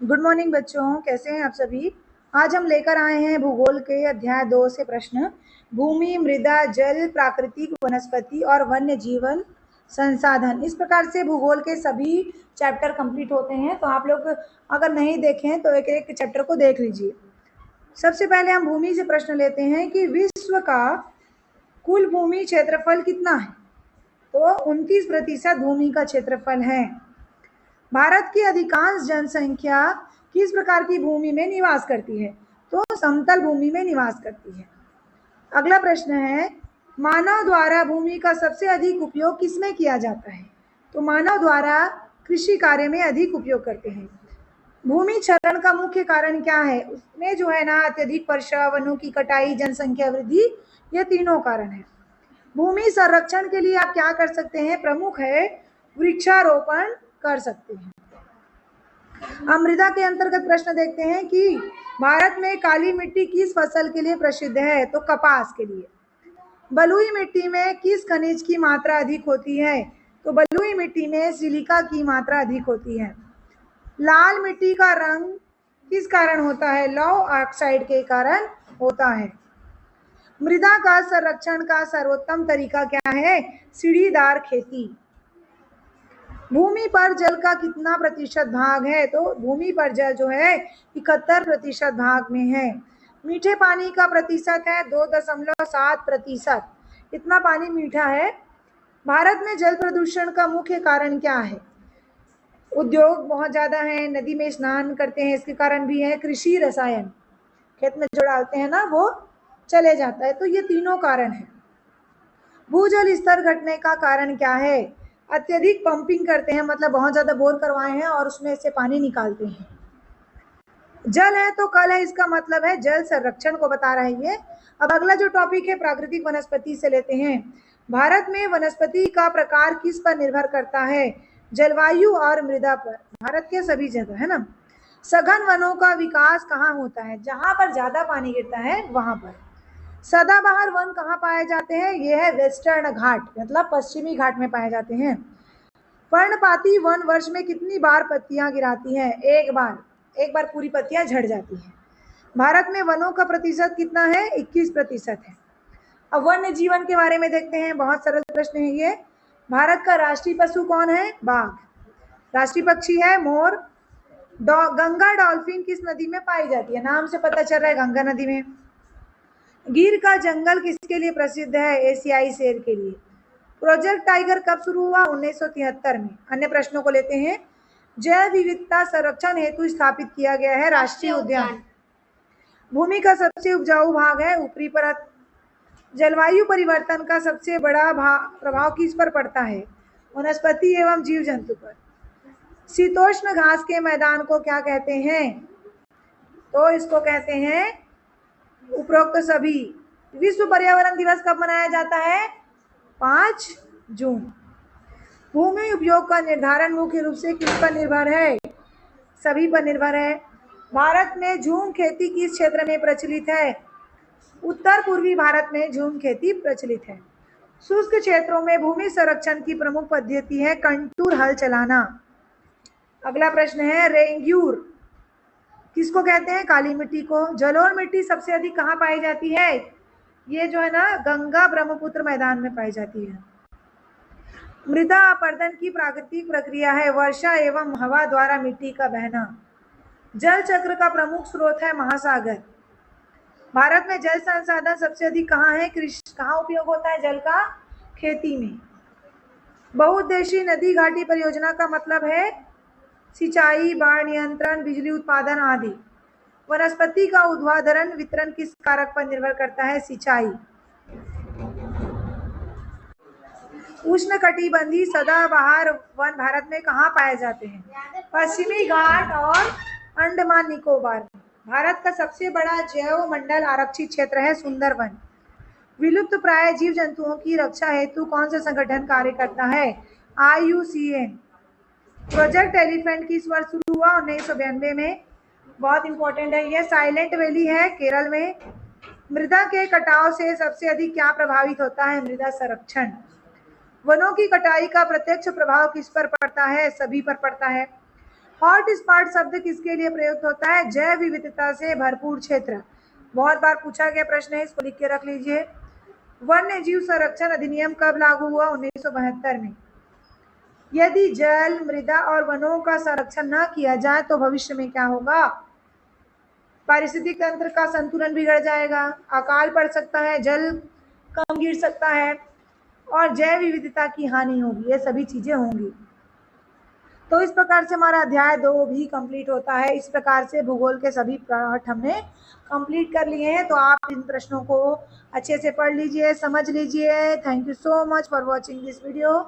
Good morning बच्चों, कैसे हैं आप सभी। आज हम लेकर आए हैं भूगोल के अध्याय 2 से प्रश्न। भूमि, मृदा, जल, प्राकृतिक, वनस्पति और वन्य जीवन संसाधन। इस प्रकार से भूगोल के सभी चैप्टर कंप्लीट होते हैं। तो आप लोग अगर नहीं देखें तो एक एक चैप्टर को देख लीजिए। सबसे पहले हम भूमि से प्रश्न लेते हैं कि विश्व का कुल भूमि क्षेत्रफल कितना है। तो 29% भूमि का क्षेत्रफल है। भारत की अधिकांश जनसंख्या किस प्रकार की भूमि में निवास करती है। तो समतल भूमि में निवास करती है। अगला प्रश्न है, मानव द्वारा भूमि का सबसे अधिक उपयोग किसमें किया जाता है। तो मानव द्वारा कृषि कार्य में अधिक उपयोग करते हैं। भूमि क्षरण का मुख्य कारण क्या है। उसमें जो है ना, अत्यधिक वर्षा, वनों की कटाई, जनसंख्या वृद्धि, ये तीनों कारण है। भूमि संरक्षण के लिए आप क्या कर सकते हैं। प्रमुख है वृक्षारोपण कर सकते हैं। अब मृदा के अंतर्गत प्रश्न देखते हैं कि भारत में काली मिट्टी किस फसल के लिए प्रसिद्ध है। तो कपास के लिए। बलुई मिट्टी में किस खनिज की मात्रा अधिक होती है। तो बलुई मिट्टी में सिलिका की मात्रा अधिक होती है। लाल मिट्टी का रंग किस कारण होता है। लौह ऑक्साइड के कारण होता है। मृदा का संरक्षण का सर्वोत्तम तरीका क्या है। सीढ़ीदार खेती। भूमि पर जल का कितना प्रतिशत भाग है। तो भूमि पर जल जो है 71% भाग में है। मीठे पानी का प्रतिशत है 2.7%। इतना पानी मीठा है। भारत में जल प्रदूषण का मुख्य कारण क्या है। उद्योग बहुत ज़्यादा है, नदी में स्नान करते हैं, इसके कारण भी है। कृषि रसायन खेत में जो डालते हैं ना, वो चले जाता है। तो ये तीनों कारण है। भूजल स्तर घटने का कारण क्या है। अत्यधिक पंपिंग करते हैं, मतलब बहुत ज़्यादा बोर करवाए हैं और उसमें से पानी निकालते हैं। जल है तो कल है, इसका मतलब है जल संरक्षण को बता रहा है ये। अब अगला जो टॉपिक है प्राकृतिक वनस्पति से लेते हैं। भारत में वनस्पति का प्रकार किस पर निर्भर करता है। जलवायु और मृदा पर। भारत के सभी जगह है ना। सघन वनों का विकास कहाँ होता है। जहाँ पर ज़्यादा पानी गिरता है वहाँ पर। सदाबहार वन कहाँ पाए जाते हैं। ये है वेस्टर्न घाट, मतलब पश्चिमी घाट में पाए जाते हैं। पर्णपाती वन वर्ष में कितनी बार पत्तियां गिराती हैं। एक बार। एक बार पूरी पत्तियां झड़ जाती हैं। भारत में वनों का प्रतिशत कितना है। 21% है। अब वन्य जीवन के बारे में देखते हैं। बहुत सरल प्रश्न है ये। भारत का राष्ट्रीय पशु कौन है। बाघ। राष्ट्रीय पक्षी है मोर। गंगा डॉल्फिन किस नदी में पाई जाती है। नाम से पता चल रहा है गंगा नदी में। गिर का जंगल किसके लिए प्रसिद्ध है। एशियाई शेर के लिए। प्रोजेक्ट टाइगर कब शुरू हुआ। 1973 में। अन्य प्रश्नों को लेते हैं। जैव विविधता संरक्षण हेतु स्थापित किया गया है राष्ट्रीय उद्यान। भूमि का सबसे उपजाऊ भाग है ऊपरी परत। जलवायु परिवर्तन का सबसे बड़ा प्रभाव किस पर पड़ता है। वनस्पति एवं जीव जंतु पर। शीतोष्ण घास के मैदान को क्या कहते हैं। तो इसको कहते हैं उपरोक्त सभी। विश्व पर्यावरण दिवस कब मनाया जाता है। 5 जून। भूमि उपयोग का निर्धारण मुख्य रूप से किस पर निर्भर है। सभी पर निर्भर है। भारत में झूम खेती किस क्षेत्र में प्रचलित है। उत्तर पूर्वी भारत में झूम खेती प्रचलित है। शुष्क क्षेत्रों में भूमि संरक्षण की प्रमुख पद्धति है कंटूर हल चलाना। अगला प्रश्न है, रेंग्यूर किसको कहते हैं। काली मिट्टी को। जलोढ़ मिट्टी सबसे अधिक कहाँ पाई जाती है। ये जो है ना, गंगा ब्रह्मपुत्र मैदान में पाई जाती है। मृदा अपरदन की प्राकृतिक प्रक्रिया है वर्षा एवं हवा द्वारा मिट्टी का बहना। जल चक्र का प्रमुख स्रोत है महासागर। भारत में जल संसाधन सबसे अधिक कहाँ है। कृषि। कहाँ उपयोग होता है जल का। खेती में। बहुउद्देशीय नदी घाटी परियोजना का मतलब है सिंचाई, बाढ़ नियंत्रण, बिजली उत्पादन आदि। वनस्पति का ऊर्ध्वाधर वितरण किस कारक पर निर्भर करता है। सिंचाई। उष्णकटिबंधीय सदाबहार वन भारत में कहाँ पाए जाते हैं। पश्चिमी घाट और अंडमान निकोबार में। भारत का सबसे बड़ा जैव मंडल आरक्षित क्षेत्र है सुंदरवन। विलुप्त प्राय जीव जंतुओं की रक्षा हेतु कौन सा संगठन कार्य करता है। IUCN। प्रोजेक्ट एलिफेंट किस वर्ष शुरू हुआ। 1992 में। बहुत इंपॉर्टेंट है यह। साइलेंट वैली है केरल में। मृदा के कटाव से सबसे अधिक क्या प्रभावित होता है। मृदा संरक्षण। वनों की कटाई का प्रत्यक्ष प्रभाव किस पर पड़ता है। सभी पर पड़ता है। हॉट स्पॉट शब्द किसके लिए प्रयुक्त होता है? जैव विविधता से भरपूर क्षेत्र। बहुत बार पूछा गया प्रश्न है, इसको लिख के रख लीजिए। वन्य जीव संरक्षण अधिनियम कब लागू हुआ? 1972 में। यदि जल, मृदा और वनों का संरक्षण न किया जाए तो भविष्य में क्या होगा? पारिस्थितिक तंत्र का संतुलन बिगड़ जाएगा, अकाल पड़ सकता है, जल कम गिर सकता है और जैव विविधता की हानि होगी। ये सभी चीजें होंगी। तो इस प्रकार से हमारा अध्याय 2 भी कंप्लीट होता है। इस प्रकार से भूगोल के सभी पाठ हमने कंप्लीट कर लिए हैं। तो आप इन प्रश्नों को अच्छे से पढ़ लीजिए, समझ लीजिए। Thank you so much for watching this video.